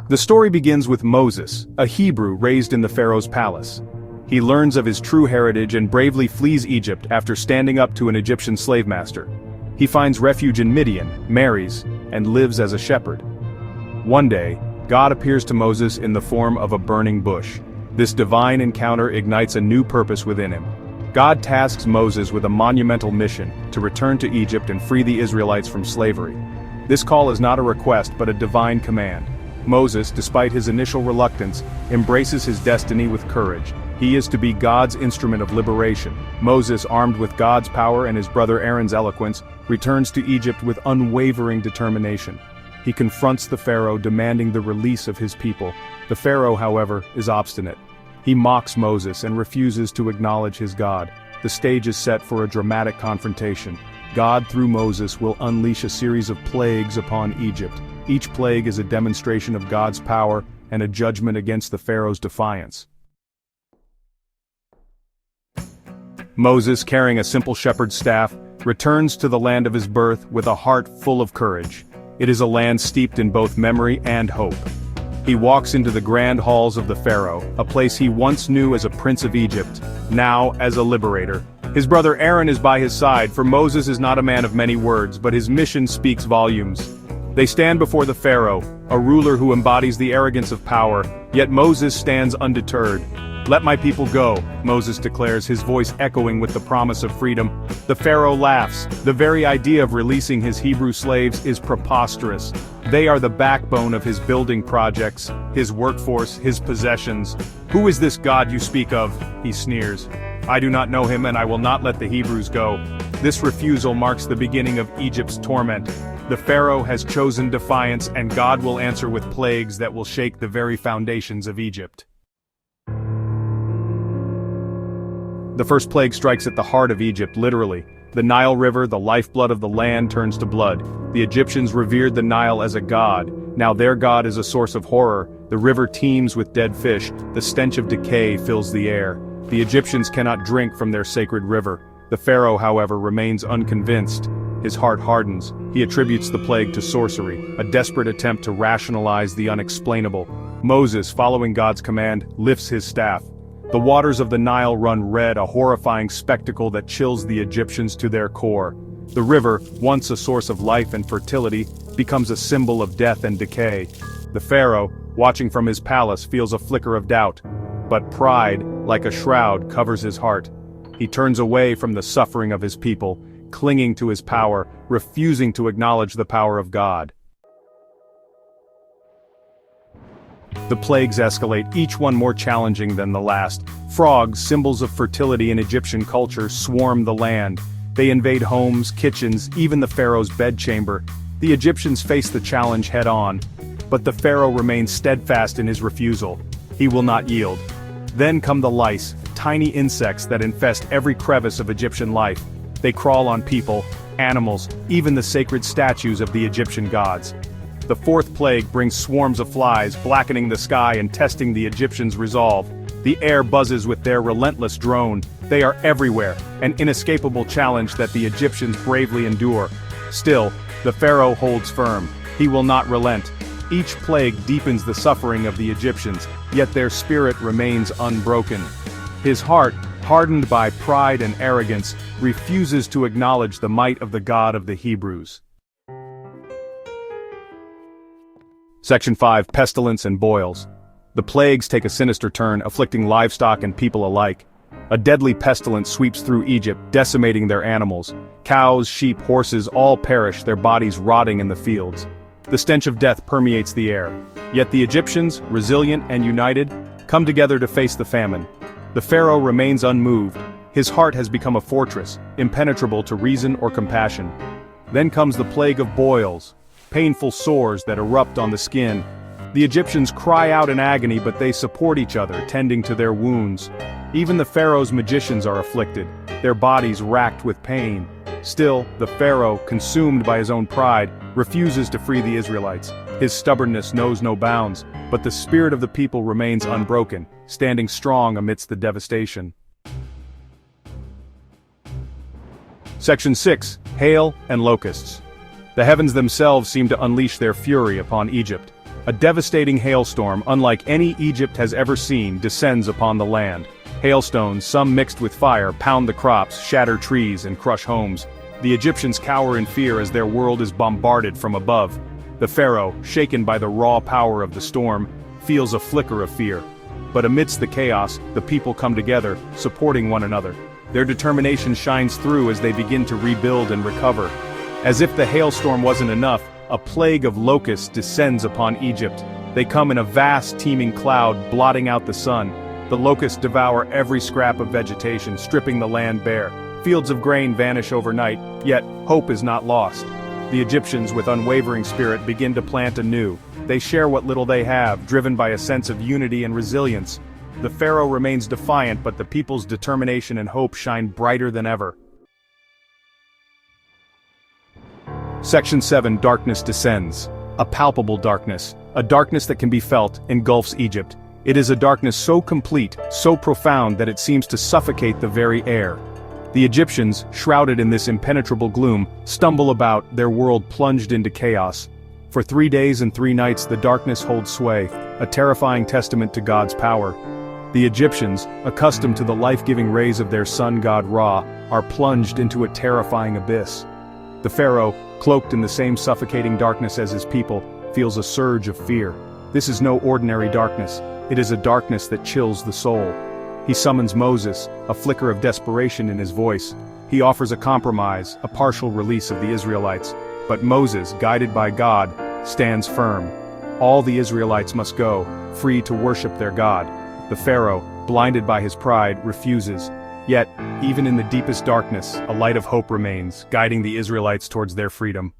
The story begins with Moses, a Hebrew raised in the Pharaoh's palace. He learns of his true heritage and bravely flees Egypt after standing up to an Egyptian slave master. He finds refuge in Midian, marries, and lives as a shepherd. One day, God appears to Moses in the form of a burning bush. This divine encounter ignites a new purpose within him. God tasks Moses with a monumental mission to return to Egypt and free the Israelites from slavery. This call is not a request but a divine command. Moses, despite his initial reluctance, embraces his destiny with courage. He is to be God's instrument of liberation. Moses, armed with God's power and his brother Aaron's eloquence, returns to Egypt with unwavering determination. He confronts the Pharaoh, demanding the release of his people. The Pharaoh, however, is obstinate. He mocks Moses and refuses to acknowledge his God. The stage is set for a dramatic confrontation. God, through Moses, will unleash a series of plagues upon Egypt. Each plague is a demonstration of God's power and a judgment against the Pharaoh's defiance. Moses, carrying a simple shepherd's staff, returns to the land of his birth with a heart full of courage. It is a land steeped in both memory and hope. He walks into the grand halls of the Pharaoh, a place he once knew as a prince of Egypt, now as a liberator. His brother Aaron is by his side, for Moses is not a man of many words, but his mission speaks volumes. They stand before the Pharaoh, a ruler who embodies the arrogance of power, yet Moses stands undeterred. "Let my people go," Moses declares, his voice echoing with the promise of freedom. The Pharaoh laughs. The very idea of releasing his Hebrew slaves is preposterous. They are the backbone of his building projects, his workforce, his possessions. "Who is this God you speak of?" he sneers. "I do not know him, and I will not let the Hebrews go." This refusal marks the beginning of Egypt's torment. The Pharaoh has chosen defiance, and God will answer with plagues that will shake the very foundations of Egypt. The first plague strikes at the heart of Egypt, literally. The Nile River, the lifeblood of the land, turns to blood. The Egyptians revered the Nile as a god. Now their god is a source of horror. The river teems with dead fish. The stench of decay fills the air. The Egyptians cannot drink from their sacred river. The Pharaoh, however, remains unconvinced. His heart hardens. He attributes the plague to sorcery, a desperate attempt to rationalize the unexplainable. Moses, following God's command, lifts his staff. The waters of the Nile run red, a horrifying spectacle that chills the Egyptians to their core. The river, once a source of life and fertility, becomes a symbol of death and decay. The Pharaoh, watching from his palace, feels a flicker of doubt. But pride, like a shroud, covers his heart. He turns away from the suffering of his people, clinging to his power, refusing to acknowledge the power of God. The plagues escalate, each one more challenging than the last. Frogs, symbols of fertility in Egyptian culture, swarm the land. They invade homes, kitchens, even the Pharaoh's bedchamber. The Egyptians face the challenge head-on. But the Pharaoh remains steadfast in his refusal. He will not yield. Then come the lice, tiny insects that infest every crevice of Egyptian life. They crawl on people, animals, even the sacred statues of the Egyptian gods. The fourth plague brings swarms of flies, blackening the sky and testing the Egyptians' resolve. The air buzzes with their relentless drone. They are everywhere, an inescapable challenge that the Egyptians bravely endure. Still, the Pharaoh holds firm. He will not relent. Each plague deepens the suffering of the Egyptians, yet their spirit remains unbroken. His heart, hardened by pride and arrogance, refuses to acknowledge the might of the God of the Hebrews. Section 5. Pestilence and boils. The plagues take a sinister turn, afflicting livestock and people alike. A deadly pestilence sweeps through Egypt, decimating their animals. Cows, sheep, horses all perish, their bodies rotting in the fields. The stench of death permeates the air. Yet the Egyptians, resilient and united, come together to face the famine. The Pharaoh remains unmoved. His heart has become a fortress, impenetrable to reason or compassion. Then comes the plague of boils, painful sores that erupt on the skin. The Egyptians cry out in agony, but they support each other, tending to their wounds. Even the Pharaoh's magicians are afflicted, their bodies racked with pain. Still, the Pharaoh, consumed by his own pride, refuses to free the Israelites. His stubbornness knows no bounds, but the spirit of the people remains unbroken, standing strong amidst the devastation. Section 6. Hail and locusts. The heavens themselves seem to unleash their fury upon Egypt. A devastating hailstorm, unlike any Egypt has ever seen, descends upon the land. Hailstones, some mixed with fire, pound the crops, shatter trees, and crush homes. The Egyptians cower in fear as their world is bombarded from above. The pharaoh, shaken by the raw power of the storm, feels a flicker of fear. But amidst the chaos, the people come together, supporting one another. Their determination shines through as they begin to rebuild and recover. As if the hailstorm wasn't enough, a plague of locusts descends upon Egypt. They come in a vast teeming cloud, blotting out the sun. The locusts devour every scrap of vegetation, stripping the land bare. Fields of grain vanish overnight, yet hope is not lost. The Egyptians, with unwavering spirit, begin to plant anew. They share what little they have, driven by a sense of unity and resilience. The pharaoh remains defiant, but the people's determination and hope shine brighter than ever. Section 7. Darkness descends. A palpable darkness. A darkness that can be felt, engulfs Egypt. It is a darkness so complete, so profound that it seems to suffocate the very air. The Egyptians, shrouded in this impenetrable gloom, stumble about, their world plunged into chaos. For 3 days and 3 nights the darkness holds sway, a terrifying testament to God's power. The Egyptians, accustomed to the life-giving rays of their sun god Ra, are plunged into a terrifying abyss. The pharaoh, cloaked in the same suffocating darkness as his people, feels a surge of fear. This is no ordinary darkness. It is a darkness that chills the soul. He summons Moses, a flicker of desperation in his voice. He offers a compromise, a partial release of the Israelites. But Moses, guided by God, stands firm. All the Israelites must go, free to worship their God. The pharaoh, blinded by his pride, refuses. Yet, even in the deepest darkness, a light of hope remains, guiding the Israelites towards their freedom.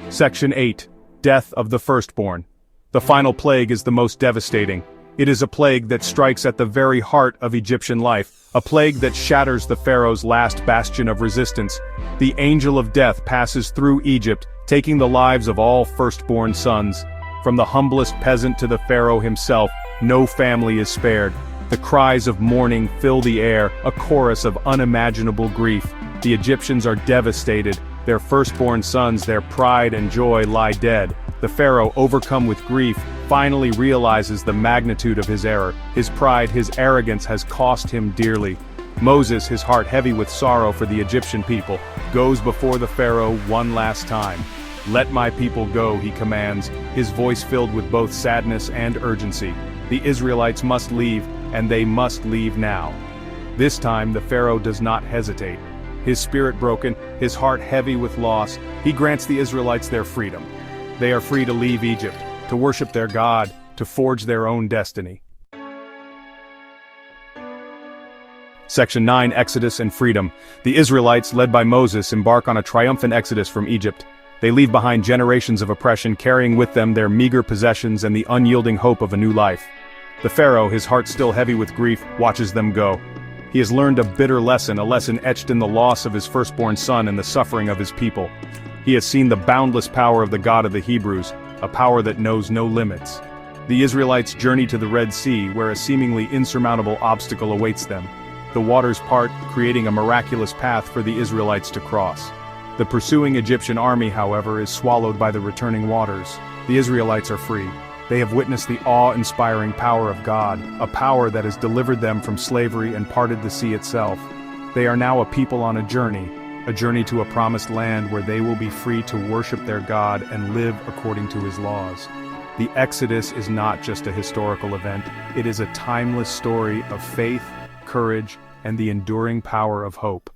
Section 8. Death of the Firstborn. The final plague is the most devastating. It is a plague that strikes at the very heart of Egyptian life, a plague that shatters the pharaoh's last bastion of resistance. The angel of death passes through Egypt, taking the lives of all firstborn sons. From the humblest peasant to the pharaoh himself, no family is spared. The cries of mourning fill the air, a chorus of unimaginable grief. The Egyptians are devastated. Their firstborn sons, their pride and joy, lie dead. The pharaoh, overcome with grief, finally realizes the magnitude of his error. His pride, his arrogance has cost him dearly. Moses, his heart heavy with sorrow for the Egyptian people, goes before the pharaoh one last time. "Let my people go," he commands, his voice filled with both sadness and urgency. The Israelites must leave, and they must leave now. This time the pharaoh does not hesitate. His spirit broken, his heart heavy with loss, he grants the Israelites their freedom. They are free to leave Egypt, to worship their God, to forge their own destiny. Section 9. Exodus and Freedom. The Israelites, led by Moses, embark on a triumphant exodus from Egypt. They leave behind generations of oppression, carrying with them their meager possessions and the unyielding hope of a new life. The pharaoh, his heart still heavy with grief, watches them go. He has learned a bitter lesson, a lesson etched in the loss of his firstborn son and the suffering of his people. He has seen the boundless power of the God of the Hebrews, a power that knows no limits. The Israelites journey to the Red Sea, where a seemingly insurmountable obstacle awaits them. The waters part, creating a miraculous path for the Israelites to cross. The pursuing Egyptian army, however, is swallowed by the returning waters. The Israelites are free. They have witnessed the awe-inspiring power of God, a power that has delivered them from slavery and parted the sea itself. They are now a people on a journey to a promised land where they will be free to worship their God and live according to his laws. The Exodus is not just a historical event, it is a timeless story of faith, courage, and the enduring power of hope.